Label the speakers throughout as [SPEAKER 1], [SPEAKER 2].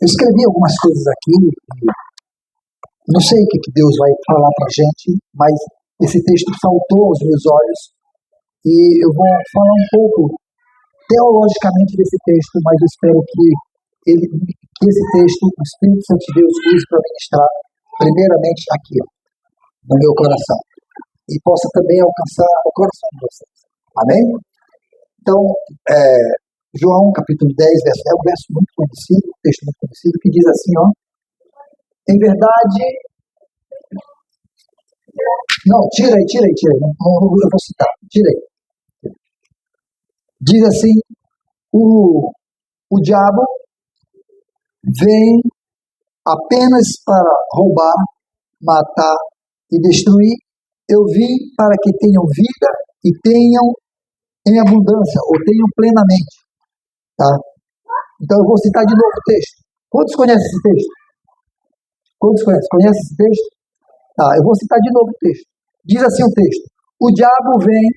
[SPEAKER 1] Eu escrevi algumas coisas aqui, e não sei o que Deus vai falar para a gente, mas esse texto saltou aos meus olhos e eu vou falar um pouco teologicamente desse texto, mas eu espero que esse texto, o Espírito Santo de Deus, use para ministrar, primeiramente aqui, ó, no meu coração, e possa também alcançar o coração de vocês. Amém? Então, João capítulo 10, é um verso muito conhecido, um texto muito conhecido, que diz assim, ó, em verdade... Não, tira aí, não, eu vou citar, tira aí. Diz assim, o diabo vem apenas para roubar, matar e destruir. Eu vim para que tenham vida e tenham em abundância, ou tenham plenamente. Tá? Então eu vou citar de novo o texto. Quantos conhecem esse texto? Quantos conhecem? Conhecem esse texto? Tá, eu vou citar de novo o texto. Diz assim o texto: o diabo vem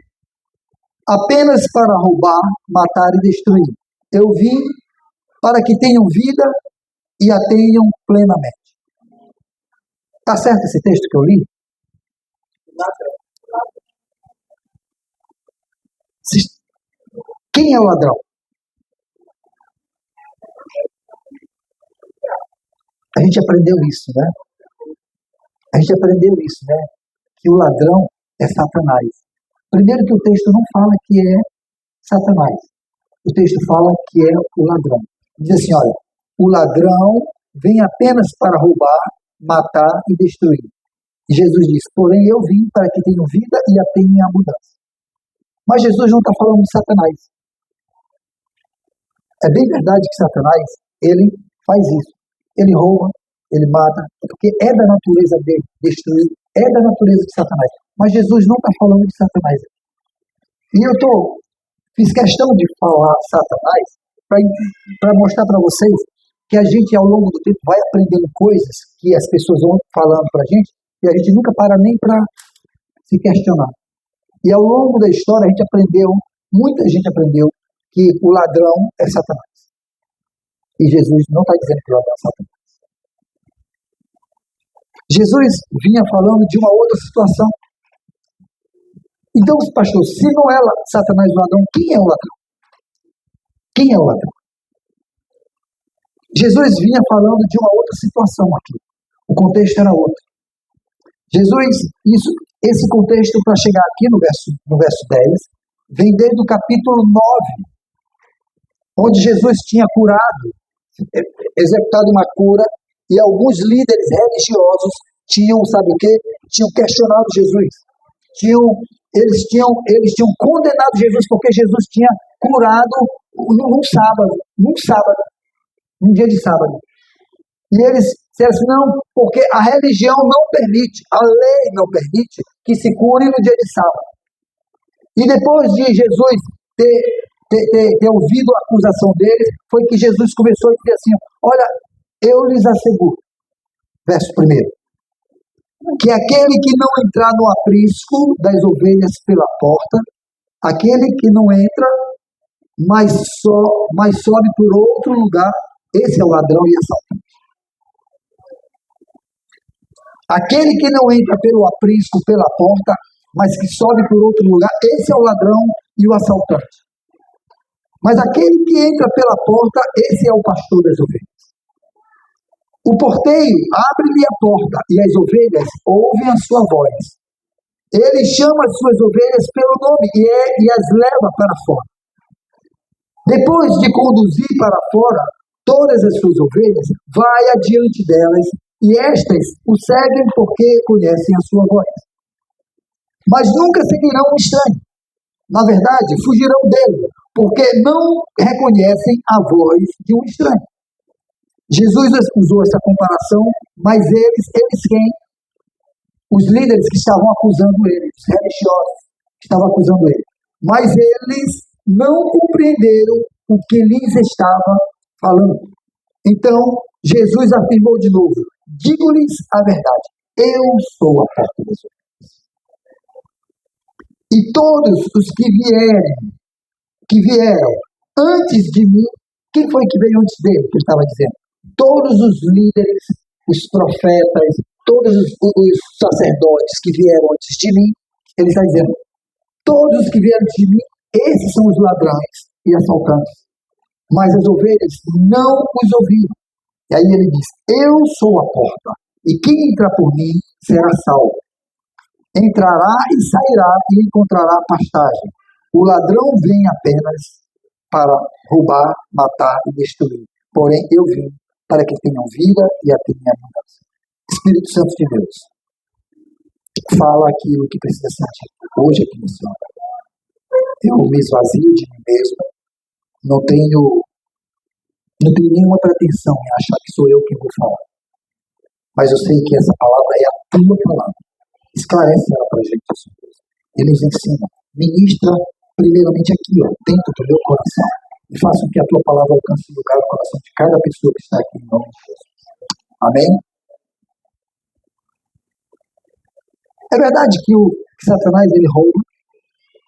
[SPEAKER 1] apenas para roubar, matar e destruir. Eu vim para que tenham vida e a tenham plenamente. Tá certo esse texto que eu li? Quem é o ladrão? A gente aprendeu isso, né? Que o ladrão é Satanás. Primeiro que o texto não fala que é Satanás. O texto fala que é o ladrão. Diz assim, olha, o ladrão vem apenas para roubar, matar e destruir. E Jesus diz, porém eu vim para que tenham vida e a tenham em abundância. Mas Jesus não está falando de Satanás. É bem verdade que Satanás, ele faz isso. Ele rouba, ele mata, porque é da natureza dele destruir, é da natureza de Satanás. Mas Jesus não está falando de Satanás. E eu fiz questão de falar Satanás para mostrar para vocês que a gente, ao longo do tempo, vai aprendendo coisas que as pessoas vão falando para a gente e a gente nunca para nem para se questionar. E ao longo da história, a gente aprendeu, muita gente aprendeu, que o ladrão é Satanás. E Jesus não está dizendo que o ladrão é Satanás. Jesus vinha falando de uma outra situação. Então, pastor, se não é Satanás o ladrão, quem é o ladrão? Quem é o ladrão? Jesus vinha falando de uma outra situação aqui. O contexto era outro. Esse contexto, para chegar aqui no verso 10, vem desde o capítulo 9, onde Jesus tinha curado, executado uma cura, e alguns líderes religiosos tinham, sabe o quê? Tinham questionado Jesus. Eles tinham condenado Jesus porque Jesus tinha curado num dia de sábado. E eles disseram assim, não, porque a religião não permite, a lei não permite que se cure no dia de sábado. E depois de Jesus ter ouvido a acusação deles, foi que Jesus começou a dizer assim, olha, eu lhes asseguro, verso 1, que aquele que não entrar no aprisco das ovelhas pela porta, aquele que não entra, mas sobe por outro lugar, esse é o ladrão e assaltante. Aquele que não entra pelo aprisco, pela porta, mas que sobe por outro lugar, esse é o ladrão e o assaltante. Mas aquele que entra pela porta, esse é o pastor das ovelhas. O porteiro abre-lhe a porta e as ovelhas ouvem a sua voz. Ele chama as suas ovelhas pelo nome e as leva para fora. Depois de conduzir para fora todas as suas ovelhas, vai adiante delas e estas o seguem porque conhecem a sua voz. Mas nunca seguirão um estranho. Na verdade, fugirão dele, porque não reconhecem a voz de um estranho. Jesus usou essa comparação, mas eles quem? Os líderes que estavam acusando ele, os religiosos que estavam acusando ele. Mas eles não compreenderam o que lhes estava falando. Então, Jesus afirmou de novo, digo-lhes a verdade, eu sou a porta das ovelhas. E todos os que vieram antes de mim, quem foi que veio antes dele, que ele estava dizendo? Todos os líderes, os profetas, todos os sacerdotes que vieram antes de mim, ele está dizendo, todos os que vieram antes de mim, esses são os ladrões e assaltantes. Mas as ovelhas não os ouviram. E aí ele diz, eu sou a porta, e quem entrar por mim será salvo. Entrará e sairá e encontrará pastagem. O ladrão vem apenas para roubar, matar e destruir. Porém, eu vim para que tenham vida e a tenham abundância. Espírito Santo de Deus, fala aquilo que precisa ser dito hoje aqui nesse lugar. Eu me esvazio de mim mesmo, não tenho nenhuma pretensão em achar que sou eu quem vou falar. Mas eu sei que essa palavra é a tua palavra. Esclarece ela para a gente, Senhor. E nos ensina. Ministra primeiramente aqui, dentro do meu coração. E faça com que a tua palavra alcance o lugar do coração de cada pessoa que está aqui em nome de Jesus. Amém? É verdade que o Satanás ele rouba,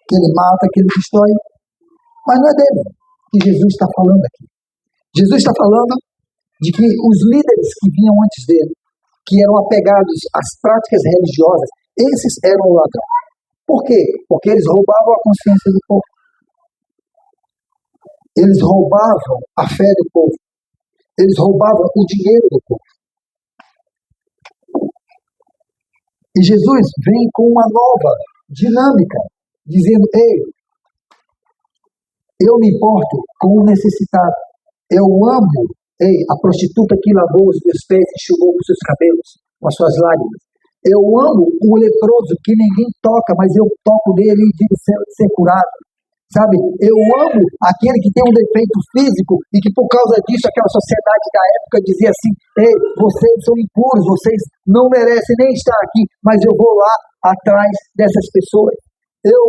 [SPEAKER 1] que ele mata, que ele destrói, mas não é dele que Jesus está falando aqui. Jesus está falando de que os líderes que vinham antes dele, que eram apegados às práticas religiosas, esses eram o ladrão. Por quê? Porque eles roubavam a consciência do povo. Eles roubavam a fé do povo. Eles roubavam o dinheiro do povo. E Jesus vem com uma nova dinâmica, dizendo, ei, eu me importo com o necessitado. Eu amo, a prostituta que lavou os meus pés e enxugou os seus cabelos com as suas lágrimas. Eu amo o leproso que ninguém toca, mas eu toco nele e digo ser curado. Sabe? Eu amo aquele que tem um defeito físico e que por causa disso aquela sociedade da época dizia assim, ei, vocês são impuros, vocês não merecem nem estar aqui, mas eu vou lá atrás dessas pessoas. Eu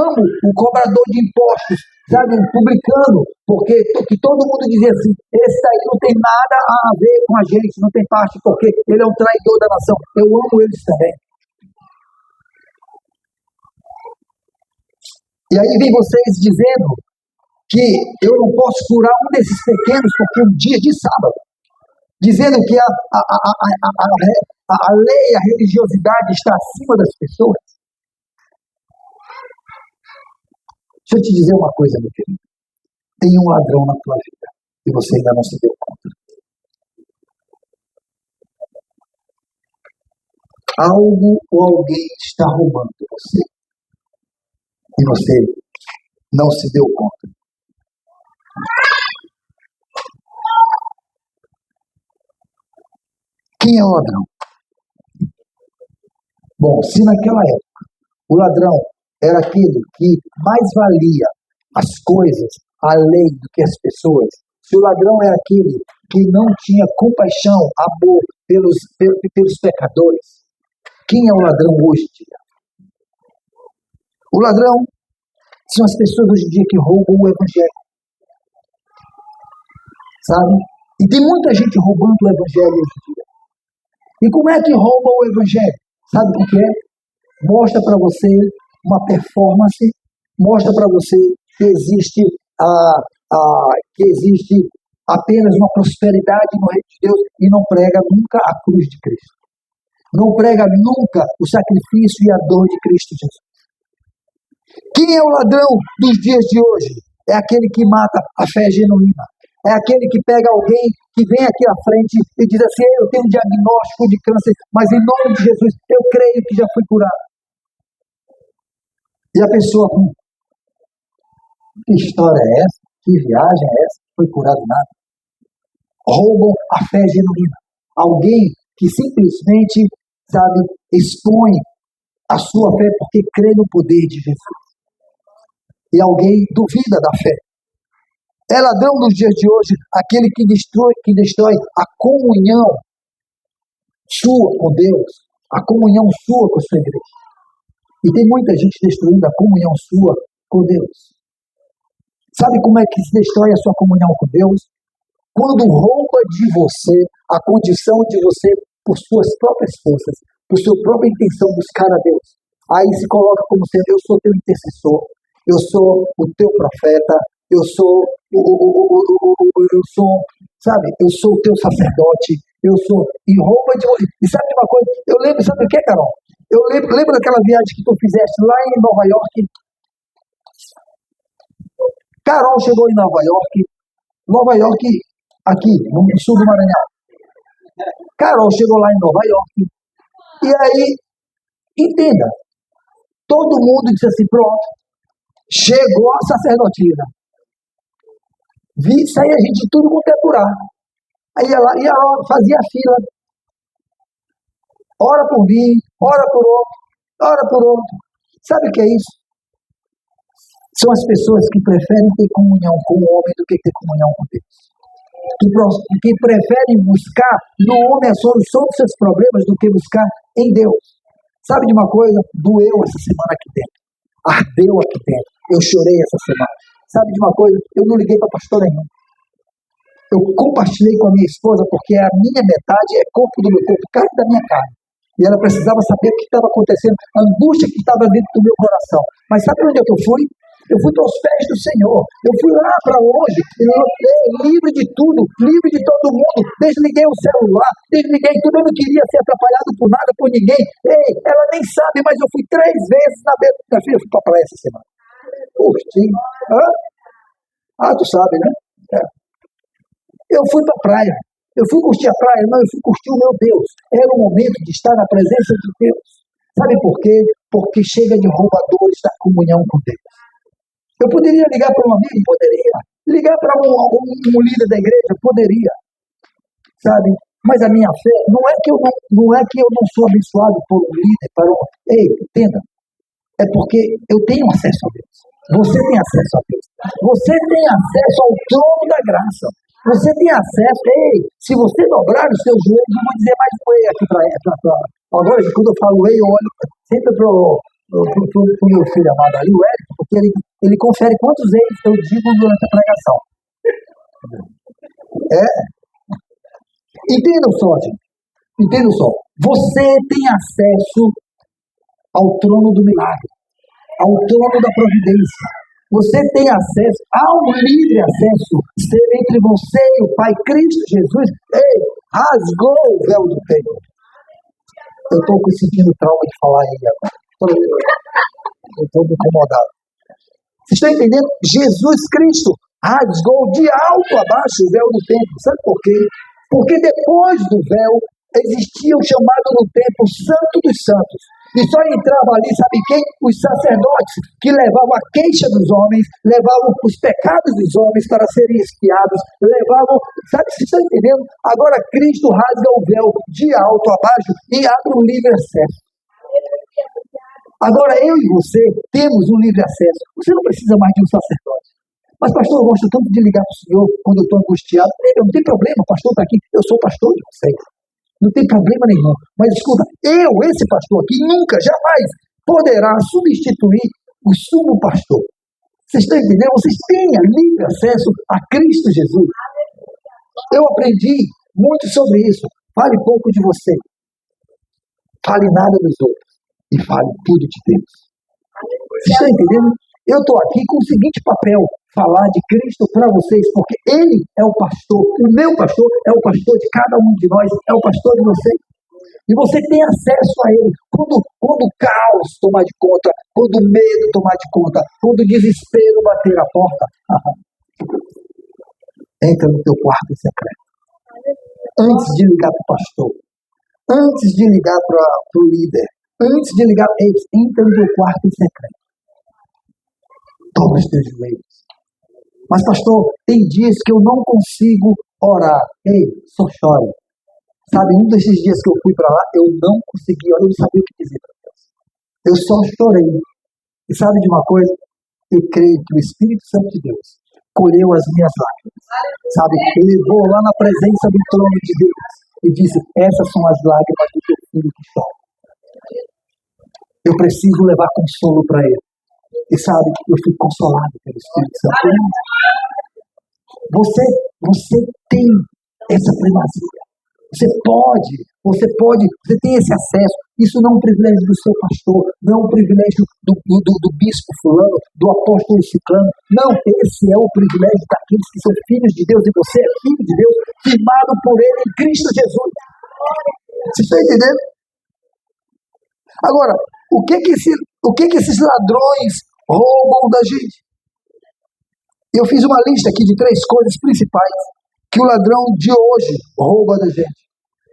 [SPEAKER 1] amo o cobrador de impostos, sabe, o publicano, porque que todo mundo dizia assim, esse aí não tem nada a ver com a gente, não tem parte, porque ele é um traidor da nação. Eu amo eles também. E aí vem vocês dizendo que eu não posso curar um desses pequenos porque é um dia de sábado. Dizendo que a lei, a religiosidade está acima das pessoas. Deixa eu te dizer uma coisa, meu querido. Tem um ladrão na tua vida e você ainda não se deu conta. Algo ou alguém está roubando você. E você não se deu conta. Quem é o ladrão? Bom, se naquela época o ladrão era aquele que mais valia as coisas, a lei, do que as pessoas, se o ladrão é aquele que não tinha compaixão, amor pelos pecadores, quem é o ladrão hoje em dia? O ladrão são as pessoas hoje em dia que roubam o evangelho. Sabe? E tem muita gente roubando o evangelho hoje em dia. E como é que rouba o evangelho? Sabe por quê? Mostra para você uma performance, mostra para você que existe apenas uma prosperidade no reino de Deus e não prega nunca a cruz de Cristo. Não prega nunca o sacrifício e a dor de Cristo Jesus. Quem é o ladrão dos dias de hoje? É aquele que mata a fé genuína. É aquele que pega alguém que vem aqui à frente e diz assim, eu tenho um diagnóstico de câncer, mas em nome de Jesus eu creio que já fui curado. E a pessoa, que história é essa? Que viagem é essa? Foi curado nada. Roubam a fé genuína. Alguém que simplesmente, sabe, expõe a sua fé porque crê no poder de Jesus. E alguém duvida da fé. É ladrão nos dias de hoje aquele que destrói a comunhão sua com Deus, a comunhão sua com a sua igreja. E tem muita gente destruindo a comunhão sua com Deus. Sabe como é que se destrói a sua comunhão com Deus? Quando rouba de você a condição de você, por suas próprias forças, por sua própria intenção, buscar a Deus. Aí se coloca como sendo, eu sou teu intercessor, eu sou o teu profeta, eu sou, eu sou, sabe, eu sou o teu sacerdote, eu sou, e roupa de. E sabe de uma coisa? Eu lembro, sabe o que, Carol? Eu lembro daquela viagem que tu fizeste lá em Nova York. Carol chegou em Nova York, aqui, no sul do Maranhão. Carol chegou lá em Nova York, e aí, entenda, todo mundo disse assim, pronto, chegou a sacerdotisa. Saía gente de tudo quanto é lugar. Aí ela fazia fila. Ora por mim, ora por outro, ora por outro. Sabe o que é isso? São as pessoas que preferem ter comunhão com o homem do que ter comunhão com Deus. Que preferem buscar no homem a solução dos seus problemas do que buscar em Deus. Sabe de uma coisa? Doeu essa semana aqui dentro. Ardeu aqui dentro. Eu chorei essa semana. Sabe de uma coisa? Eu não liguei para pastor nenhum. Eu compartilhei com a minha esposa porque a minha metade é corpo do meu corpo, carne da minha carne. E ela precisava saber o que estava acontecendo, a angústia que estava dentro do meu coração. Mas sabe onde é que eu fui? Eu fui para os pés do Senhor. Eu fui lá para longe, livre de tudo, livre de todo mundo. Desliguei o celular, desliguei tudo. Eu não queria ser atrapalhado por nada, por ninguém. Ei, ela nem sabe, mas eu fui 3 vezes na beira. Minha filha, eu fui para a praia essa semana. Curti. Tu sabe, né? É. Eu fui para a praia. Eu fui curtir a praia? Não, eu fui curtir o meu Deus. Era o momento de estar na presença de Deus. Sabe por quê? Porque chega de roubadores da comunhão com Deus. Eu poderia ligar para um amigo? Poderia. Ligar para um líder da igreja? Poderia. Sabe? Mas a minha fé não é que eu não sou abençoado por um líder. Ei, entenda. É porque eu tenho acesso a Deus. Você tem acesso a Deus. Você tem acesso ao trono da graça. Você tem acesso. Ei, se você dobrar os seus joelhos, eu vou dizer mais um ei aqui para agora, quando eu falo ei, eu olho sempre para o meu filho amado ali, o Érico, porque ele confere quantos eis eu digo durante a pregação. Entenda só, gente. Entenda só. Você tem acesso ao trono do milagre, ao trono da providência. Você tem acesso ao livre acesso ser entre você e o Pai Cristo Jesus. Ei, rasgou o véu do templo. Eu estou sentindo trauma de falar aí agora. Eu estou me incomodado. Vocês estão entendendo? Jesus Cristo rasgou de alto a baixo o véu do templo. Sabe por quê? Porque depois do véu existia o chamado no templo Santo dos Santos. E só entrava ali, sabe quem? Os sacerdotes, que levavam a queixa dos homens, levavam os pecados dos homens para serem expiados, levavam, sabe, vocês estão entendendo? Agora Cristo rasga o véu de alto a baixo e abre um livre acesso. Agora eu e você temos um livre acesso. Você não precisa mais de um sacerdote. Mas pastor, eu gosto tanto de ligar para o Senhor quando eu estou angustiado. Não tem problema, o pastor está aqui, eu sou pastor de vocês. Não tem problema nenhum. Mas escuta, esse pastor aqui, nunca, jamais poderá substituir o sumo pastor. Vocês estão entendendo? Vocês têm livre acesso a Cristo Jesus. Eu aprendi muito sobre isso. Fale pouco de você. Fale nada dos outros. E fale tudo de Deus. Vocês estão entendendo? Eu estou aqui com o seguinte papel. Falar de Cristo para vocês, porque Ele é o pastor, o meu pastor é o pastor de cada um de nós, é o pastor de vocês. E você tem acesso a Ele. Quando o caos tomar de conta, quando o medo tomar de conta, quando o desespero bater a porta, entra no teu quarto secreto. Antes de ligar para o pastor, antes de ligar para o líder, antes de ligar para eles, entra no teu quarto secreto. Dobra os teus joelhos. Mas, pastor, tem dias que eu não consigo orar. Ei, só chore. Sabe, um desses dias que eu fui para lá, eu não consegui orar, eu não sabia o que dizer para Deus. Eu só chorei. E sabe de uma coisa? Eu creio que o Espírito Santo de Deus colheu as minhas lágrimas. Sabe, ele levou lá na presença do trono de Deus e disse, essas são as lágrimas do teu filho que chora. Eu preciso levar consolo para ele. E sabe, eu fui consolado pelo Espírito Santo. Você tem essa primazia. Você tem esse acesso. Isso não é um privilégio do seu pastor, não é um privilégio do bispo fulano, do apóstolo ciclano. Não, esse é o privilégio daqueles que são filhos de Deus, e você é filho de Deus, firmado por Ele em Cristo Jesus. Você está entendendo? Agora, o que esses ladrões roubam da gente? Eu fiz uma lista aqui de 3 coisas principais que o ladrão de hoje rouba da gente.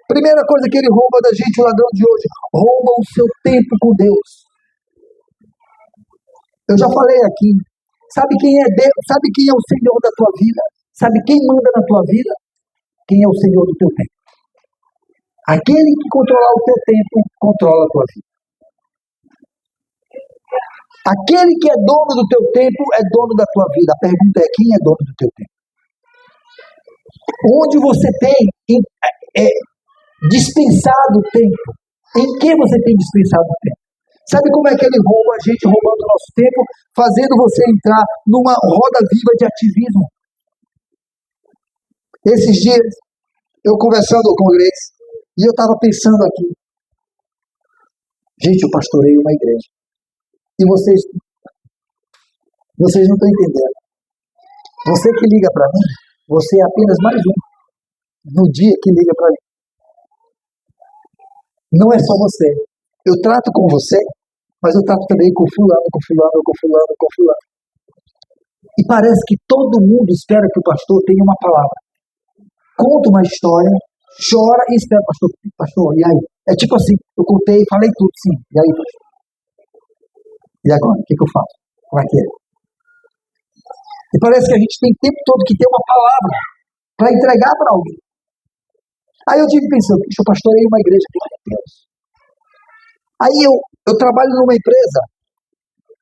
[SPEAKER 1] Primeira coisa que ele rouba da gente, o ladrão de hoje, rouba o seu tempo com Deus. Eu já falei aqui, sabe quem é Deus? Sabe quem é o Senhor da tua vida? Sabe quem manda na tua vida? Quem é o Senhor do teu tempo? Aquele que controlar o teu tempo, controla a tua vida. Aquele que é dono do teu tempo é dono da tua vida. A pergunta é: quem é dono do teu tempo? Onde você tem dispensado o tempo? Em que você tem dispensado o tempo? Sabe como é que ele rouba a gente, roubando o nosso tempo? Fazendo você entrar numa roda viva de ativismo. Esses dias, eu conversando com o Grace, e eu estava pensando aqui. Gente, eu pastorei uma igreja. E vocês não estão entendendo. Você que liga para mim, você é apenas mais um no dia que liga para mim. Não é só você. Eu trato com você, mas eu trato também com fulano. E parece que todo mundo espera que o pastor tenha uma palavra. Conta uma história, chora e espera, pastor, e aí? É tipo assim, eu contei, falei tudo, sim. E aí, pastor? E agora? O que eu faço? Como é que é? E parece que a gente tem o tempo todo que ter uma palavra para entregar para alguém. Aí eu tive pensando, eu pastorei uma igreja, glória a Deus. Aí eu trabalho numa empresa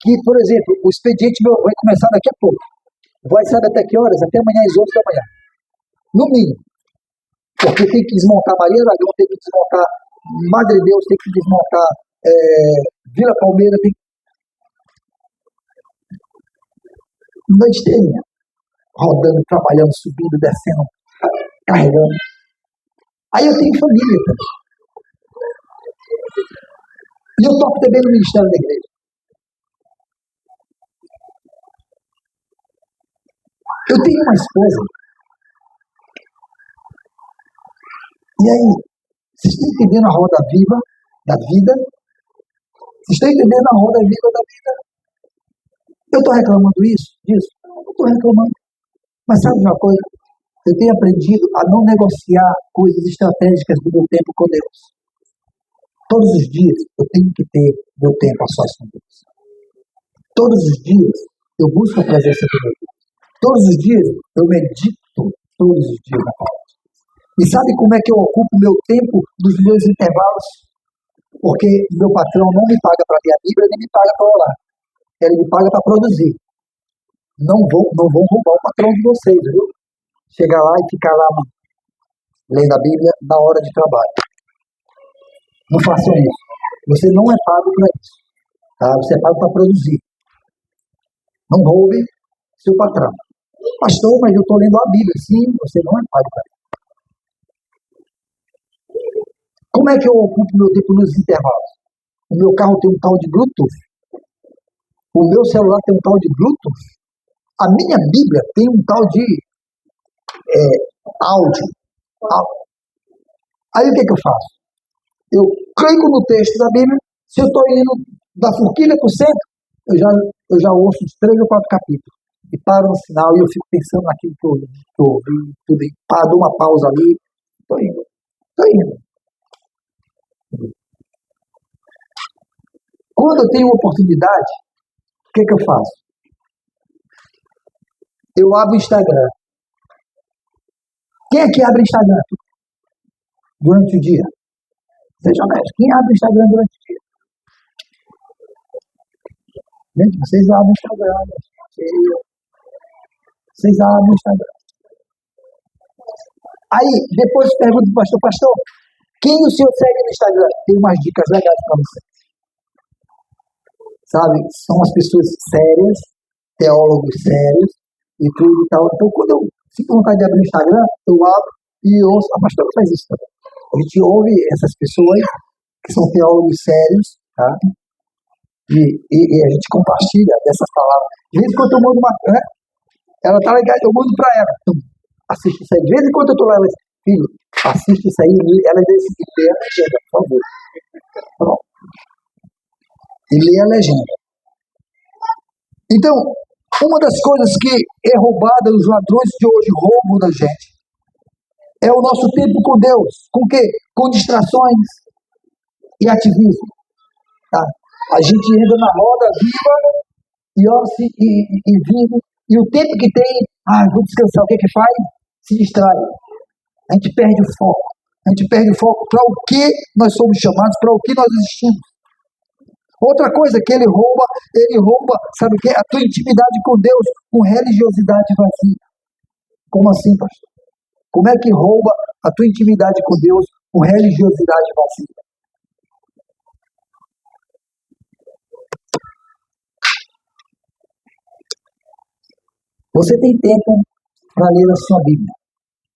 [SPEAKER 1] que, por exemplo, o expediente meu vai começar daqui a pouco. Vai sair até que horas? Até amanhã às 11 da manhã. No mínimo. Porque tem que desmontar Maria Dragão, tem que desmontar Madre Deus, tem que desmontar Vila Palmeira, tem noite inteirinha, rodando, trabalhando, subindo, descendo, carregando. Aí eu tenho família também. E eu toco também no ministério da igreja. Eu tenho uma esposa. E aí, vocês estão entendendo a roda viva da vida? Vocês estão entendendo a roda viva da vida? Eu estou reclamando disso? Não estou reclamando. Mas sabe uma coisa? Eu tenho aprendido a não negociar coisas estratégicas do meu tempo com Deus. Todos os dias eu tenho que ter meu tempo a sós com Deus. Todos os dias eu busco a presença de Deus. Todos os dias eu medito todos os dias na palavra. E sabe como é que eu ocupo o meu tempo nos meus intervalos? Porque meu patrão não me paga para ler a Bíblia, nem me paga para orar. Ele me paga para produzir. Não vão roubar o patrão de vocês, viu? Chegar lá e ficar lá lendo a Bíblia na hora de trabalho. Não façam isso. Você não é pago para isso. Tá? Você é pago para produzir. Não roube seu patrão. Pastor, mas eu estou lendo a Bíblia. Sim, você não é pago para isso. Como é que eu ocupo meu tempo nos intervalos? O meu carro tem um tal de Bluetooth. O meu celular tem um tal de Bluetooth. A minha Bíblia tem um tal de áudio. Aí o que eu faço? Eu clico no texto da Bíblia. Se eu estou indo da forquilha para o centro, eu já ouço uns 3 ou 4 capítulos. E paro no final e eu fico pensando naquilo que eu ouvi, tudo. Dou uma pausa ali. Estou indo. Quando eu tenho uma oportunidade, o que eu faço? Eu abro o Instagram. Quem é que abre o Instagram durante o dia? Seja honesto. Quem abre o Instagram durante o dia? Gente, vocês abrem o Instagram. Vocês abrem o Instagram. Aí, depois eu pergunto para o pastor, quem o senhor segue no Instagram? Tem umas dicas legais para você. Sabe? São as pessoas sérias, teólogos sérios e tudo e tal. Então, quando eu sinto vontade de abrir o Instagram, eu abro e ouço. A pastora faz isso também. A gente ouve essas pessoas que são teólogos sérios, tá? E a gente compartilha dessas palavras. De vez em quando eu mando né? Ela tá ligada, eu mando para ela. Assiste isso aí. De vez em quando eu tô lá, ela diz, filho, assiste isso aí. Ela diz assim, lê a legenda, por favor. Pronto. E lê a legenda. Então, uma das coisas que é roubada, os ladrões de hoje roubam da gente, é o nosso tempo com Deus. Com o quê? Com distrações e ativismo. Tá? A gente entra na roda viva e vive. E o tempo que tem, vou descansar, o que que faz? Se distrai. A gente perde o foco. A gente perde o foco para o que nós somos chamados, para o que nós existimos. Outra coisa que ele rouba, sabe o que? A tua intimidade com Deus, com religiosidade vazia. Como assim, pastor? Como é que rouba a tua intimidade com Deus com religiosidade vazia? Você tem tempo para ler a sua Bíblia.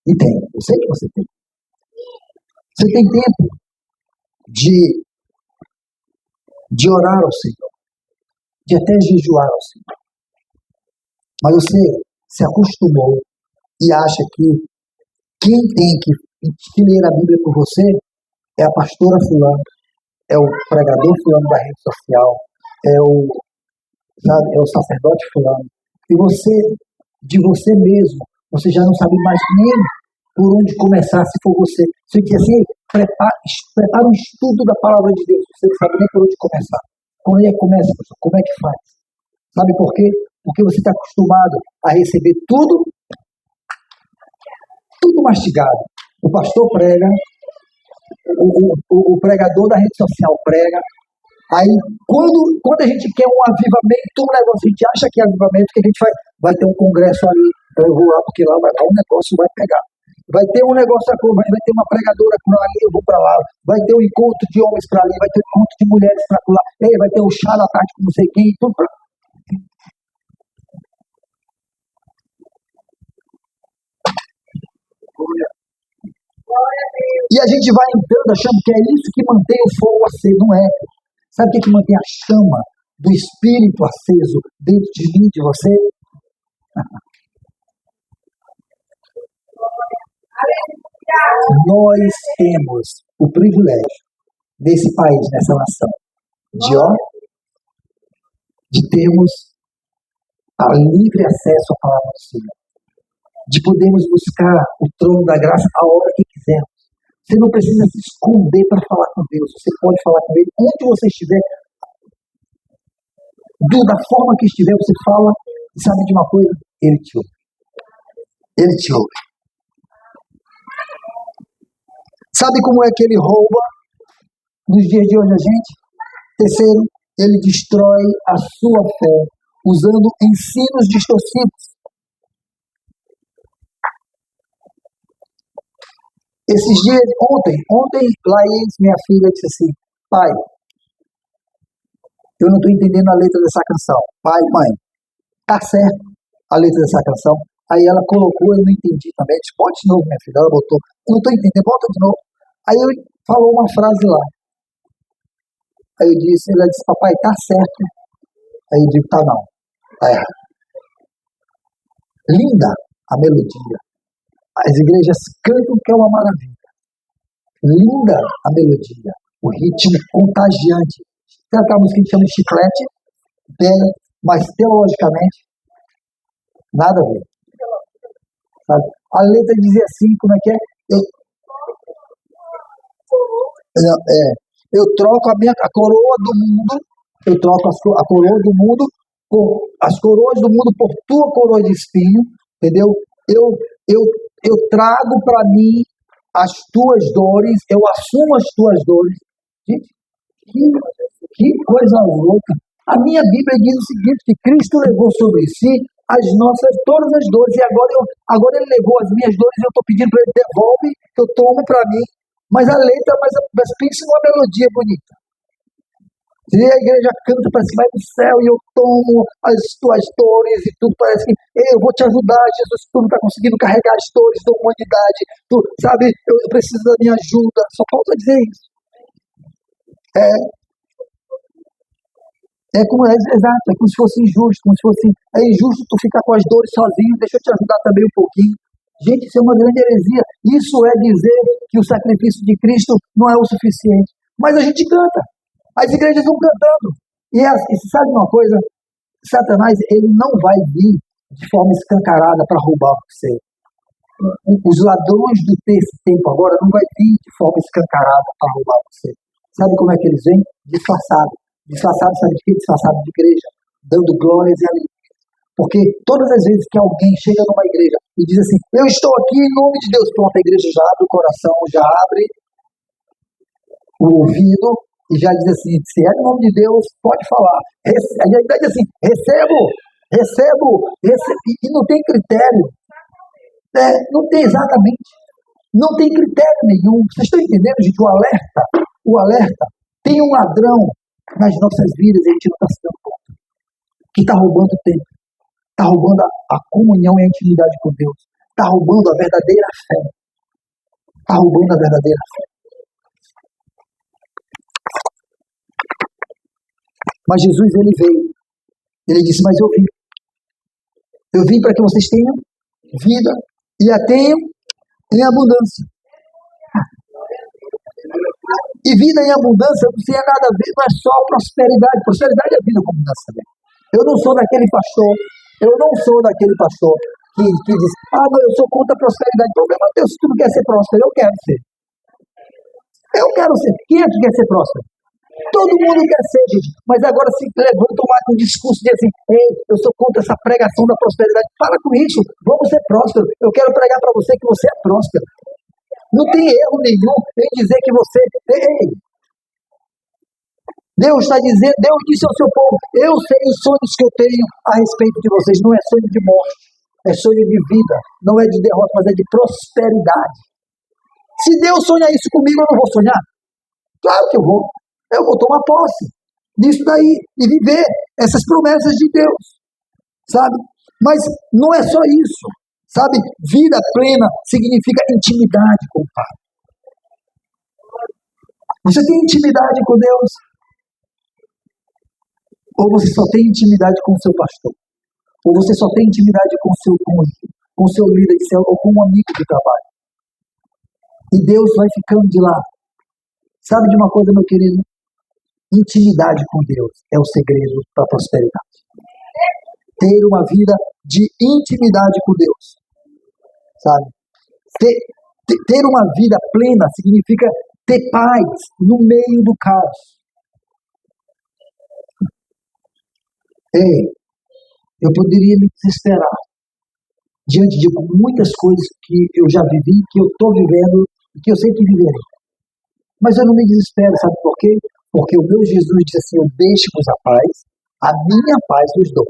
[SPEAKER 1] E tem, eu sei que você tem. Você tem tempo de orar ao Senhor, de até jejuar ao Senhor. Mas você se acostumou e acha que quem tem que ler a Bíblia por você é a pastora fulano, é o pregador fulano da rede social, é o sacerdote fulano. E você, de você mesmo, você já não sabe mais nem por onde começar se for você. Você diz assim, prepara um estudo da palavra de Deus, você não sabe nem por onde começar. Como é que começa, pastor? Como é que faz? Sabe por quê? Porque você está acostumado a receber tudo mastigado. O pastor prega, o pregador da rede social prega. Aí, quando a gente quer um avivamento, um negócio, a gente acha que é avivamento, que a gente vai ter um congresso ali, eu vou lá, porque lá o negócio vai pegar. Vai ter um negócio, vai ter uma pregadora ali, eu vou para lá. Vai ter um encontro de homens para ali, vai ter um encontro de mulheres para lá. Vai ter um chá da tarde com não sei quem, tudo pra... E a gente vai entrando achando que é isso que mantém o fogo aceso. Não é. Sabe o que mantém a chama do Espírito aceso dentro de mim, de você? Nós temos o privilégio nesse país, nessa nação, de termos a livre acesso à palavra do Senhor, de podermos buscar o trono da graça a hora que quisermos. Você não precisa se esconder para falar com Deus. Você pode falar com Ele onde você estiver. Da forma que estiver, você fala. E sabe de uma coisa? Ele te ouve. Ele te ouve. Sabe como é que ele rouba nos dias de hoje a gente? Terceiro, ele destrói a sua fé usando ensinos distorcidos. Esses dias, ontem, Laís, minha filha, disse assim, pai, eu não estou entendendo a letra dessa canção. Pai, mãe, tá certo a letra dessa canção? Aí ela colocou, eu não entendi também. Disse, bote de novo, minha filha. Ela botou, eu não estou entendendo, bota de novo. Aí ele falou uma frase lá. Aí ela disse, papai, tá certo. Aí eu digo, tá não, tá errado. Linda a melodia. As igrejas cantam que é uma maravilha. Linda a melodia. O ritmo contagiante. Tem aquela música que a gente chama de chiclete, mas teologicamente, nada a ver. Sabe? A letra dizia assim, como é que é? Eu troco a coroa do mundo, eu troco a coroa do mundo por as coroas do mundo por tua coroa de espinho, entendeu? Eu trago para mim as tuas dores, eu assumo as tuas dores. Gente, que coisa louca. A minha Bíblia diz o seguinte, que Cristo levou sobre si todas as dores, e agora ele levou as minhas dores, eu estou pedindo para ele, devolve, que eu tomo para mim. Mas a letra, mas pense numa melodia bonita. Se a igreja canta, parece que vai pro céu e eu tomo as tuas dores e tudo, parece que eu vou te ajudar, Jesus, tu não está conseguindo carregar as dores da humanidade, tu sabe, eu preciso da minha ajuda, só falta dizer isso. Exato, é como se fosse injusto, como se fosse, é injusto tu ficar com as dores sozinho, deixa eu te ajudar também um pouquinho. Gente, isso é uma grande heresia. Isso é dizer que o sacrifício de Cristo não é o suficiente. Mas a gente canta. As igrejas vão cantando. E você sabe uma coisa? Satanás, ele não vai vir de forma escancarada para roubar você. Os ladrões desse tempo agora não vai vir de forma escancarada para roubar você. Sabe como é que eles vêm? Disfarçado. Disfarçado, sabe de quê? Disfarçado de igreja. Dando glórias e alegria. Porque todas as vezes que alguém chega numa igreja e diz assim, eu estou aqui em nome de Deus, pronto, a igreja já abre o coração, já abre o ouvido e já diz assim, se é em nome de Deus, pode falar. A gente diz assim, recebo, e não tem critério. Não tem exatamente, não tem critério nenhum. Vocês estão entendendo, gente? O alerta, tem um ladrão nas nossas vidas e a gente não está se dando conta, que está roubando o tempo. Está roubando a comunhão e a intimidade com Deus. Está roubando a verdadeira fé. Está roubando a verdadeira fé. Mas Jesus, ele veio. Ele disse, mas eu vim. Eu vim para que vocês tenham vida e a tenham em abundância. E vida em abundância não tem nada a ver, não é só prosperidade. Prosperidade é vida com abundância também. Eu não sou daquele pastor que diz, não, eu sou contra a prosperidade. O problema é teu, se tu não quer ser próspero, eu quero ser. Quem é que quer ser próspero? Todo mundo quer ser, gente. Mas agora se levanta um discurso de assim, eu sou contra essa pregação da prosperidade. Para com isso, vamos ser prósperos. Eu quero pregar para você que você é próspero. Não tem erro nenhum em dizer que você... Deus está dizendo, Deus disse ao seu povo, eu sei os sonhos que eu tenho a respeito de vocês, não é sonho de morte, é sonho de vida, não é de derrota, mas é de prosperidade. Se Deus sonha isso comigo, eu não vou sonhar? Claro que eu vou tomar posse disso daí e viver essas promessas de Deus, sabe? Mas não é só isso, sabe? Vida plena significa intimidade com o Pai. Você tem intimidade com Deus? Ou você só tem intimidade com o seu pastor? Ou você só tem intimidade com o seu cônjuge, com o seu líder, ou com um amigo de trabalho? E Deus vai ficando de lado. Sabe de uma coisa, meu querido? Intimidade com Deus é o segredo para a prosperidade. Ter uma vida de intimidade com Deus. Sabe? Ter uma vida plena significa ter paz no meio do caos. Eu poderia me desesperar diante de muitas coisas que eu já vivi, que eu estou vivendo e que eu sei que viverei. Mas eu não me desespero, sabe por quê? Porque o meu Jesus disse assim, eu deixo-vos a paz, a minha paz vos dou.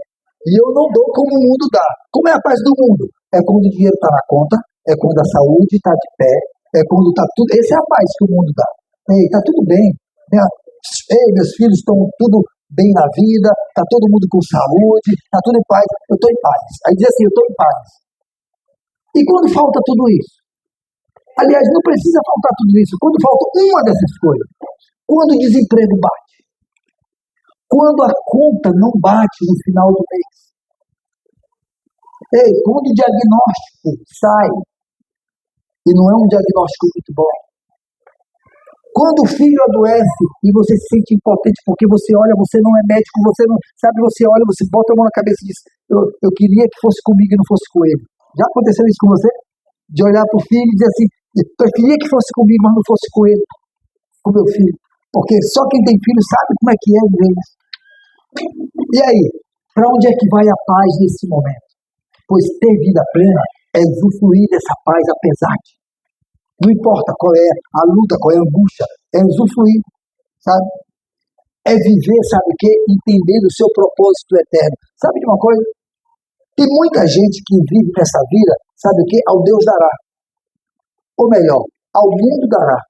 [SPEAKER 1] E eu não dou como o mundo dá. Como é a paz do mundo? É quando o dinheiro está na conta, é quando a saúde está de pé, é quando está tudo... Essa é a paz que o mundo dá. Está tudo bem. Meus filhos estão tudo bem na vida, está todo mundo com saúde, está tudo em paz, eu estou em paz. Aí diz assim, eu estou em paz. E quando falta tudo isso? Aliás, não precisa faltar tudo isso. Quando falta uma dessas coisas, quando o desemprego bate, quando a conta não bate no final do mês, quando o diagnóstico sai, e não é um diagnóstico muito bom, quando o filho adoece e você se sente impotente porque você olha, você não é médico, você não sabe, você olha, você bota a mão na cabeça e diz, eu queria que fosse comigo e não fosse com ele. Já aconteceu isso com você? De olhar para o filho e dizer assim, eu preferia que fosse comigo, mas não fosse com ele, com meu filho. Porque só quem tem filho sabe como é que é isso. E aí, para onde é que vai a paz nesse momento? Pois ter vida plena é usufruir dessa paz apesar de. Não importa qual é a luta, qual é a angústia, é usufruir, sabe? É viver, sabe o quê? Entender o seu propósito eterno. Sabe de uma coisa? Tem muita gente que vive nessa vida, sabe o quê? Ao Deus dará. Ou melhor, ao mundo dará.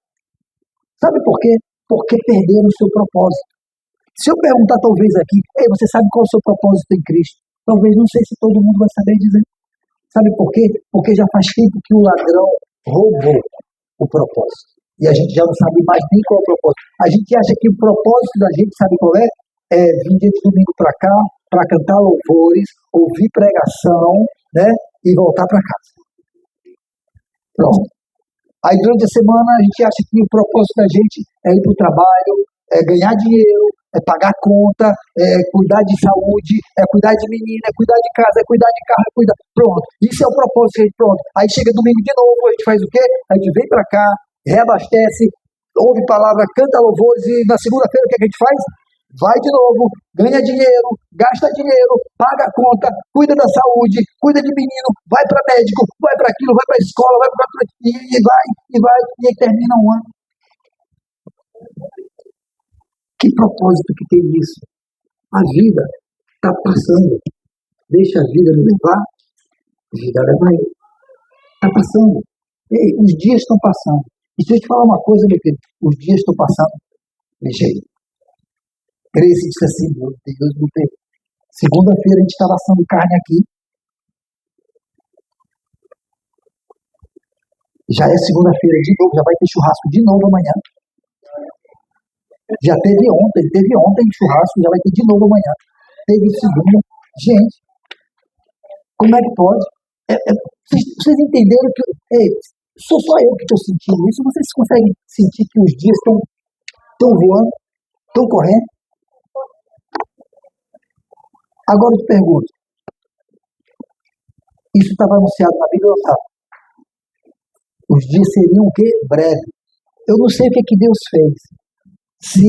[SPEAKER 1] Sabe por quê? Porque perderam o seu propósito. Se eu perguntar talvez aqui, ei, você sabe qual é o seu propósito em Cristo? Talvez, não sei se todo mundo vai saber dizer. Sabe por quê? Porque já faz tempo que o ladrão roubou o propósito. E a gente já não sabe mais nem qual é o propósito. A gente acha que o propósito da gente, sabe qual é? É vir de domingo para cá, para cantar louvores, ouvir pregação, né? E voltar para casa. Pronto. Aí durante a semana a gente acha que o propósito da gente é ir para o trabalho, é ganhar dinheiro, é pagar conta, é cuidar de saúde, é cuidar de menina, é cuidar de casa, é cuidar de carro, é cuidar... Pronto. Isso é o propósito. Pronto. Aí chega domingo de novo, a gente faz o quê? A gente vem para cá, reabastece, ouve palavra, canta louvores e na segunda-feira o que a gente faz? Vai de novo, ganha dinheiro, gasta dinheiro, paga a conta, cuida da saúde, cuida de menino, vai para médico, vai para aquilo, vai para a escola, vai para... e aí termina um ano. Que propósito que tem isso? A vida está passando. Deixa a vida me levar, a vida leva ele. Está passando. Ei, os dias estão passando. E se eu te falar uma coisa, meu querido, os dias estão passando ligeiro. Grace disse assim, meu Deus do céu. Segunda-feira a gente estava assando carne aqui. Já é segunda-feira de novo, já vai ter churrasco de novo amanhã. Já teve ontem churrasco, já vai ter de novo amanhã. Teve segunda. Gente, como é que pode? Vocês entenderam que... sou só eu que estou sentindo isso? Vocês conseguem sentir que os dias estão voando? Estão correndo? Agora eu te pergunto. Isso estava anunciado na Bíblia ou não estava? Os dias seriam o quê? Breve. Eu não sei o que Deus fez. Se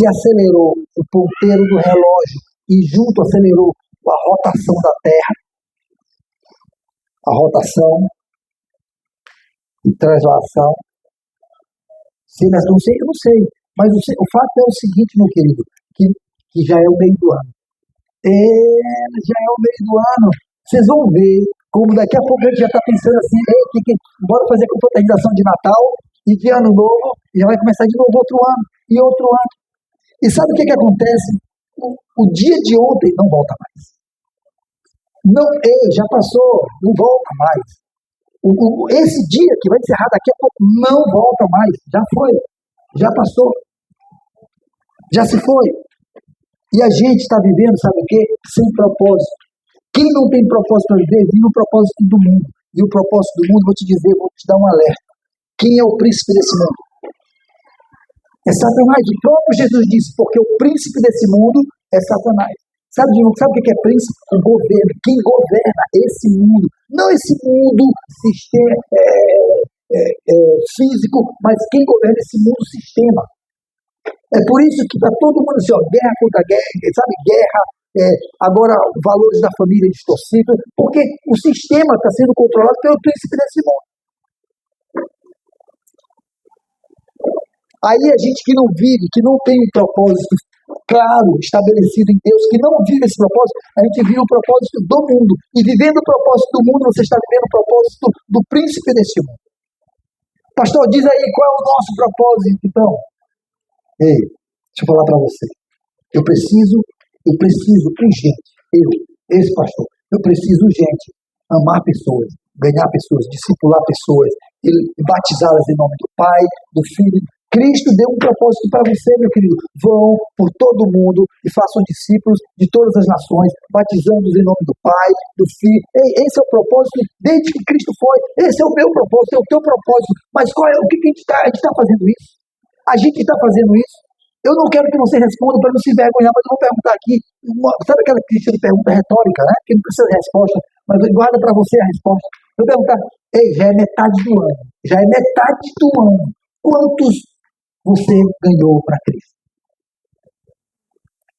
[SPEAKER 1] acelerou o ponteiro do relógio e junto acelerou a rotação da Terra, a rotação e translação. Mas não sei, eu não sei. Mas o fato é o seguinte, meu querido, que já é o meio do ano. Já é o meio do ano. Vocês vão ver como daqui a pouco a gente já está pensando assim, bora fazer confraternização de Natal e de Ano Novo, e já vai começar de novo outro ano, e outro ano. E sabe o que acontece? O dia de ontem não volta mais. Não, já passou, não volta mais. Esse dia que vai encerrar daqui a pouco não volta mais. Já foi, já passou, já se foi. E a gente está vivendo, sabe o quê? Sem propósito. Quem não tem propósito para viver, vive o propósito do mundo. E o propósito do mundo, vou te dizer, vou te dar um alerta. Quem é o príncipe desse mundo? É Satanás. O próprio Jesus disse, porque o príncipe desse mundo é Satanás. Sabe o que é príncipe? O governo. Quem governa esse mundo. Não esse mundo sistema, físico, mas quem governa esse mundo sistema. É por isso que está todo mundo assim, guerra contra guerra, sabe? Guerra, agora valores da família distorcidos, porque o sistema está sendo controlado pelo príncipe desse mundo. Aí a gente que não vive, que não tem um propósito claro, estabelecido em Deus, que não vive esse propósito, a gente vive o propósito do mundo. E vivendo o propósito do mundo, você está vivendo o propósito do príncipe desse mundo. Pastor, diz aí qual é o nosso propósito, então. Ei, deixa eu falar para você. Eu preciso urgente, esse pastor, eu preciso urgente amar pessoas, ganhar pessoas, discipular pessoas, e batizá-las em nome do Pai, do Filho. Cristo deu um propósito para você, meu querido. Vão por todo mundo e façam discípulos de todas as nações, batizando-os em nome do Pai, do Filho. Esse é o propósito desde que Cristo foi. Esse é o meu propósito, é o teu propósito. Mas o que a gente está fazendo isso? A gente está fazendo isso. Eu não quero que você responda para não se envergonhar, mas eu vou perguntar aqui. Sabe aquela pergunta retórica, né? Que não precisa de resposta, mas guarda para você a resposta. Eu vou perguntar, já é metade do ano. Já é metade do ano. Quantos você ganhou para Cristo?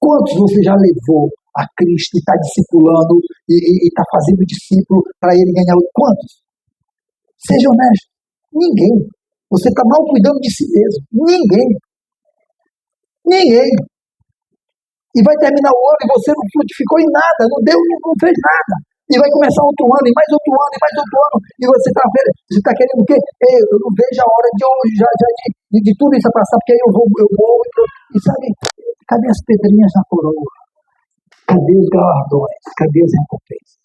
[SPEAKER 1] Quantos você já levou a Cristo e está discipulando e está fazendo discípulo para ele ganhar? Quantos? Seja honesto. Ninguém. Você está mal cuidando de si mesmo. Ninguém. E vai terminar o ano e você não frutificou em nada, não fez nada. E vai começar outro ano, e mais outro ano, e mais outro ano. E você está querendo o quê? Eu não vejo a hora de de tudo isso a passar, porque aí eu vou, e sabe, cadê as pedrinhas na coroa? Cadê os galardões? Cadê as recompensas?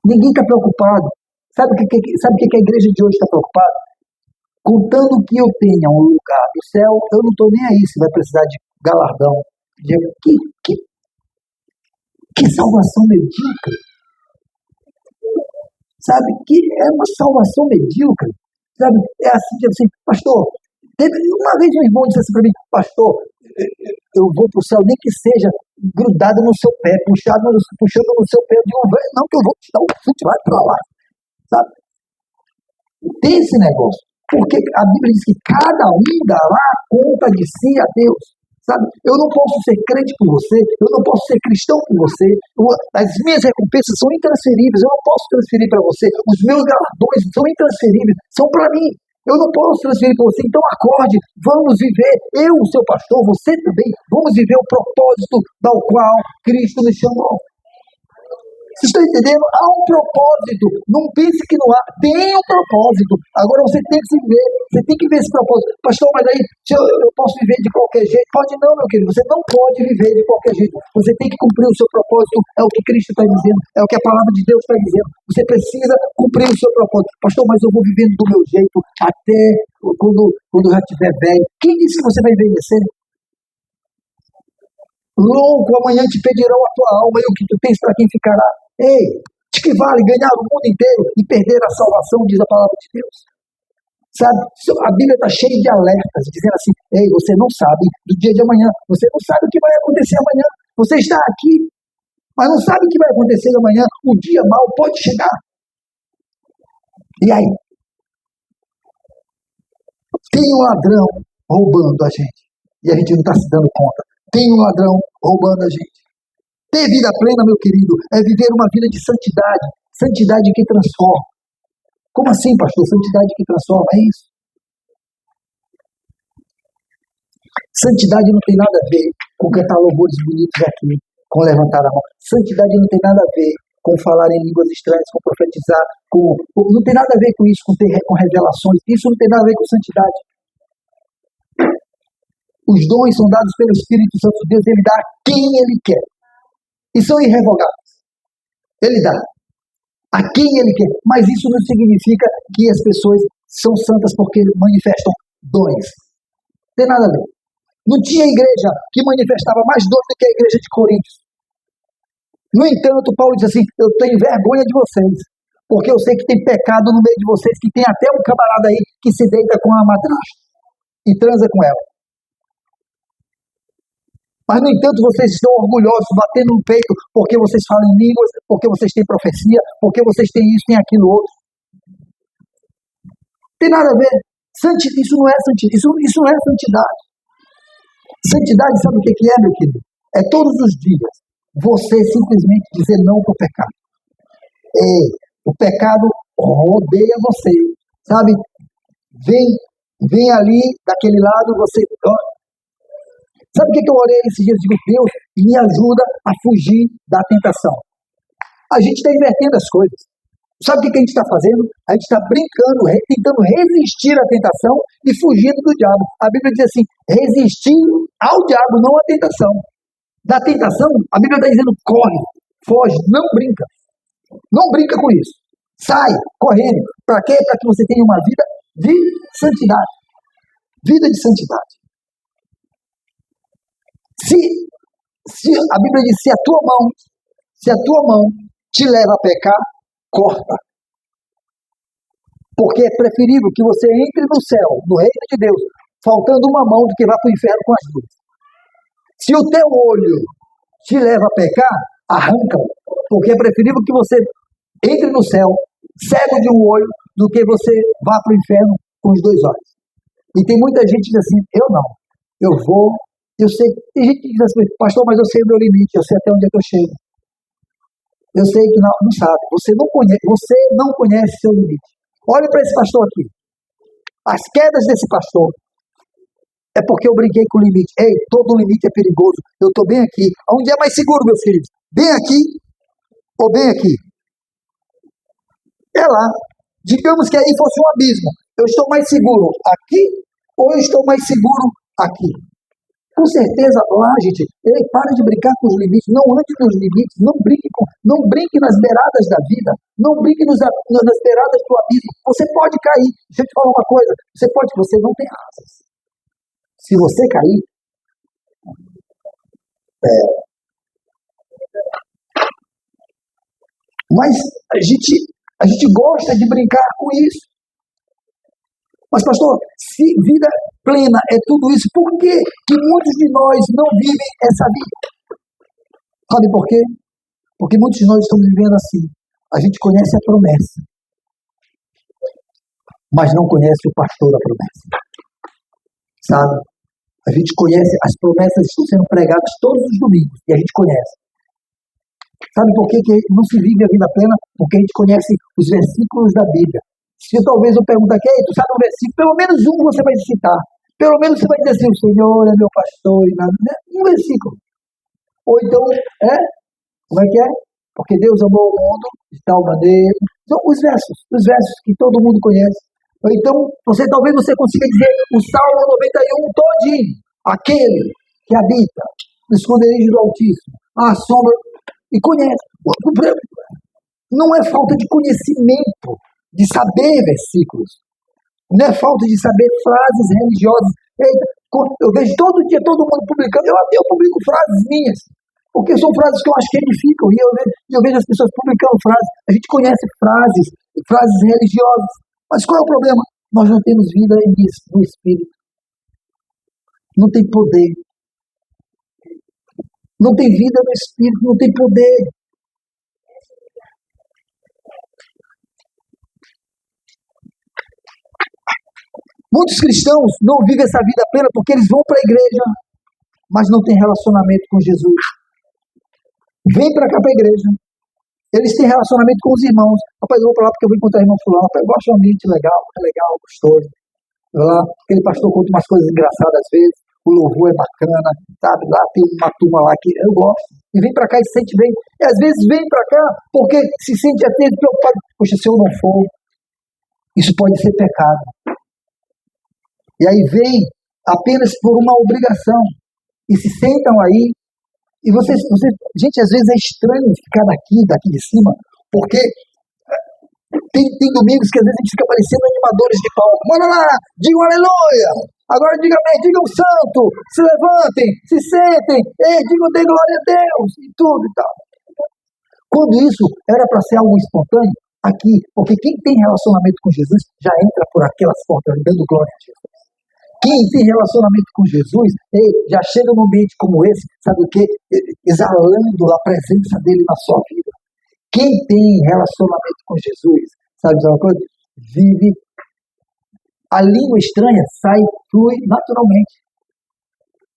[SPEAKER 1] Ninguém está preocupado. Sabe o que a igreja de hoje está preocupada? Contando que eu tenha um lugar no céu, eu não estou nem aí se vai precisar de galardão. Que salvação medíocre. Sabe? Que é uma salvação medíocre. Sabe? É assim, pastor, uma vez um irmão disse assim para mim, pastor, eu vou para o céu, nem que seja grudado no seu pé, puxando no seu pé. Eu digo, não, que eu vou te dar um chute, vai para lá. Sabe? Tem esse negócio. Porque a Bíblia diz que cada um dará conta de si a Deus. Sabe? Eu não posso ser crente por você, eu não posso ser cristão por você. As minhas recompensas são intransferíveis, eu não posso transferir para você. Os meus galardões são intransferíveis, são para mim. Eu não posso transferir para você. Então acorde, vamos viver, eu, o seu pastor, você também, vamos viver o propósito ao qual Cristo me chamou. Vocês estão entendendo? Há um propósito. Não pense que não há. Tem um propósito. Agora você tem que se ver. Você tem que ver esse propósito. Pastor, mas aí eu posso viver de qualquer jeito? Pode não, meu querido. Você não pode viver de qualquer jeito. Você tem que cumprir o seu propósito. É o que Cristo está dizendo. É o que a palavra de Deus está dizendo. Você precisa cumprir o seu propósito. Pastor, mas eu vou vivendo do meu jeito até quando eu já estiver velho. Quem disse que você vai envelhecer? Louco, amanhã te pedirão a tua alma e o que tu tens para quem ficará. Ei, de que vale ganhar o mundo inteiro e perder a salvação, diz a palavra de Deus. Sabe, a Bíblia está cheia de alertas, dizendo assim, ei, você não sabe do dia de amanhã, você não sabe o que vai acontecer amanhã. Você está aqui, mas não sabe o que vai acontecer amanhã. O dia mau pode chegar. E aí? Tem um ladrão roubando a gente, e a gente não está se dando conta. Tem um ladrão roubando a gente. Ter vida plena, meu querido, é viver uma vida de santidade. Santidade que transforma. Como assim, pastor? Santidade que transforma, é isso? Santidade não tem nada a ver com cantar louvores bonitos aqui, com levantar a mão. Santidade não tem nada a ver com falar em línguas estranhas, com profetizar, não tem nada a ver com isso, com revelações. Isso não tem nada a ver com santidade. Os dons são dados pelo Espírito Santo de Deus, ele dá a quem ele quer. E são irrevogáveis. Ele dá a quem ele quer. Mas isso não significa que as pessoas são santas porque manifestam dons. Não tem nada a ver. Não tinha igreja que manifestava mais dons do que a igreja de Corinto. No entanto, Paulo diz assim, eu tenho vergonha de vocês, porque eu sei que tem pecado no meio de vocês, que tem até um camarada aí que se deita com a madrasta e transa com ela. Mas, no entanto, vocês estão orgulhosos, batendo no peito, porque vocês falam em línguas, porque vocês têm profecia, porque vocês têm isso, têm aquilo outro. Tem nada a ver. Isso não é santidade. Isso não é santidade. Santidade, sabe o que é, meu querido? É todos os dias você simplesmente dizer não para o pecado. O pecado rodeia você, sabe? Vem ali, daquele lado, você... Sabe o que eu orei esses dias? Eu digo, Deus, me ajuda a fugir da tentação. A gente está invertendo as coisas. Sabe o que a gente está fazendo? A gente está brincando, tentando resistir à tentação e fugindo do diabo. A Bíblia diz assim, resistir ao diabo, não à tentação. Da tentação, a Bíblia está dizendo, corre, foge, não brinca. Não brinca com isso. Sai, correndo. Para quê? Para que você tenha uma vida de santidade. Vida de santidade. Se a Bíblia diz, se a tua mão te leva a pecar, corta. Porque é preferível que você entre no céu, no reino de Deus, faltando uma mão do que vá para o inferno com as duas. Se o teu olho te leva a pecar, arranca-o. Porque é preferível que você entre no céu, cego de um olho, do que você vá para o inferno com os dois olhos. E tem muita gente que diz assim, eu não, eu sei, tem gente que diz assim, pastor, mas eu sei o meu limite, eu sei até onde é que eu chego. Eu sei que não sabe, você não conhece seu limite. Olhe para esse pastor aqui. As quedas desse pastor é porque eu brinquei com o limite. Ei, todo limite é perigoso. Eu estou bem aqui. Onde é mais seguro, meus queridos? Bem aqui ou bem aqui? É lá. Digamos que aí fosse um abismo. Eu estou mais seguro aqui ou eu estou mais seguro aqui? Com certeza, lá, gente, para de brincar com os limites, não ande nos limites, não brinque nas beiradas da vida, não brinque nas beiradas do abismo. Você pode cair. Deixa eu te falar uma coisa, você não tem asas. Se você cair, mas a gente gosta de brincar com isso. Mas, pastor, se vida plena é tudo isso, por que muitos de nós não vivem essa vida? Sabe por quê? Porque muitos de nós estamos vivendo assim. A gente conhece a promessa, mas não conhece o pastor da promessa. Sabe? A gente conhece, as promessas estão sendo pregadas todos os domingos, e a gente conhece. Sabe por que não se vive a vida plena? Porque a gente conhece os versículos da Bíblia. Se talvez eu perguntar aqui, tu sabe um versículo, pelo menos um você vai citar. Pelo menos você vai dizer assim, o Senhor é meu pastor e nada. Um versículo. Ou então, como é que é? Porque Deus amou o mundo de tal maneira. São os versos que todo mundo conhece. Ou então, talvez você consiga dizer o Salmo 91 todinho. Aquele que habita no esconderijo do Altíssimo, a sombra, e conhece. Não é falta de conhecimento, de saber versículos. Não é falta de saber frases religiosas. Eu vejo todo dia todo mundo publicando. Eu publico frases minhas, porque são frases que eu acho que edificam. E eu vejo as pessoas publicando frases. A gente conhece frases religiosas. Mas qual é o problema? Nós não temos vida no Espírito. Não tem poder. Não tem vida no Espírito, não tem poder. Muitos cristãos não vivem essa vida plena porque eles vão para a igreja, mas não têm relacionamento com Jesus. Vêm para cá para a igreja. Eles têm relacionamento com os irmãos. Rapaz, eu vou para lá porque eu vou encontrar o irmão fulano. Rapaz, eu gosto de um ambiente legal, é legal, gostoso. Lá, aquele pastor conta umas coisas engraçadas às vezes. O louvor é bacana, sabe? Lá tem uma turma lá que eu gosto. E vem para cá e se sente bem. E às vezes vem para cá porque se sente até preocupado. Poxa, se eu não for, isso pode ser pecado. E aí vem apenas por uma obrigação. E se sentam aí. E gente, às vezes é estranho ficar daqui de cima, porque tem domingos que às vezes a gente fica parecendo animadores de palco. Bora lá, digam aleluia. Agora digam amém, digam santo. Se levantem, se sentem. Digam dê glória a Deus. E tudo e tal. Quando isso era para ser algo espontâneo, aqui, porque quem tem relacionamento com Jesus já entra por aquelas portas dando glória a Jesus. Quem tem relacionamento com Jesus, já chega num ambiente como esse, sabe o quê? Exalando a presença dele na sua vida. Quem tem relacionamento com Jesus, sabe de uma coisa? Vive. A língua estranha flui naturalmente.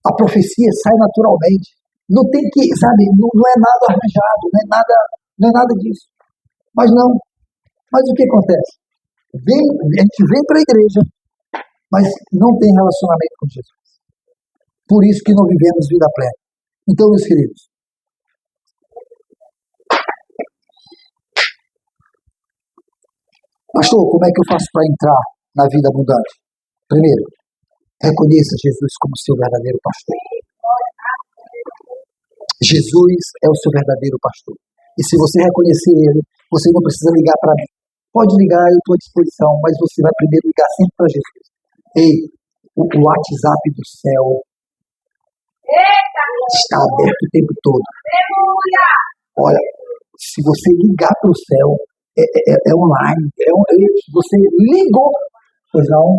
[SPEAKER 1] A profecia sai naturalmente. Não tem que, sabe, não é nada arranjado, não é nada disso. Mas o que acontece? A gente vem para a igreja, mas não tem relacionamento com Jesus. Por isso que não vivemos vida plena. Então, meus queridos, pastor, como é que eu faço para entrar na vida abundante? Primeiro, reconheça Jesus como seu verdadeiro pastor. Jesus é o seu verdadeiro pastor. E se você reconhecer ele, você não precisa ligar para mim. Pode ligar, eu estou à disposição, mas você vai primeiro ligar sempre para Jesus. O WhatsApp do céu está aberto o tempo todo. Olha, se você ligar para o céu, é online. Você ligou. Pois não,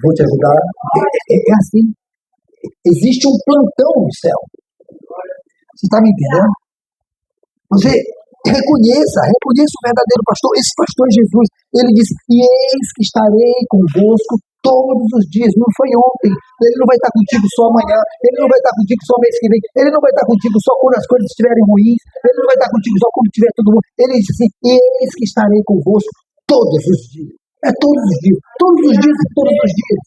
[SPEAKER 1] vou te ajudar. É assim. Existe um plantão no céu. Você está me entendendo? Você reconheça o verdadeiro pastor. Esse pastor é Jesus. Ele disse, e eis que estarei convosco todos os dias. Não foi ontem. Ele não vai estar contigo só amanhã. Ele não vai estar contigo só mês que vem. Ele não vai estar contigo só quando as coisas estiverem ruins. Ele não vai estar contigo só quando estiver tudo bom. Ele disse assim, e eis que estarei convosco todos os dias. É todos os dias. Todos os dias e todos os dias.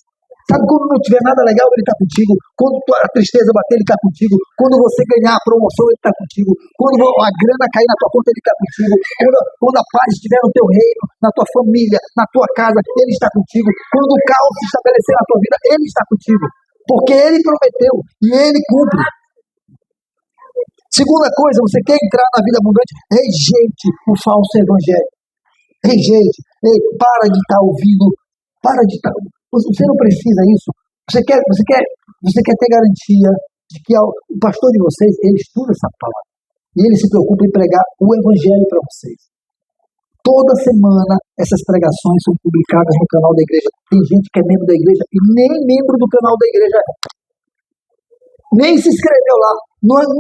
[SPEAKER 1] Sabe quando não tiver nada legal, ele está contigo. Quando a tristeza bater, ele está contigo. Quando você ganhar a promoção, ele está contigo. Quando a grana cair na tua conta, ele está contigo. Quando a paz estiver no teu reino, na tua família, na tua casa, ele está contigo. Quando o caos se estabelecer na tua vida, ele está contigo. Porque ele prometeu e ele cumpre. Segunda coisa, você quer entrar na vida abundante? Rejeite o falso evangelho. Rejeite. Ei, para de estar ouvindo. Para de estar... Você não precisa isso. Você quer ter garantia de que o pastor de vocês, ele estuda essa palavra. E ele se preocupa em pregar o evangelho para vocês. Toda semana essas pregações são publicadas no canal da igreja. Tem gente que é membro da igreja e nem membro do canal da igreja é. Nem se inscreveu lá,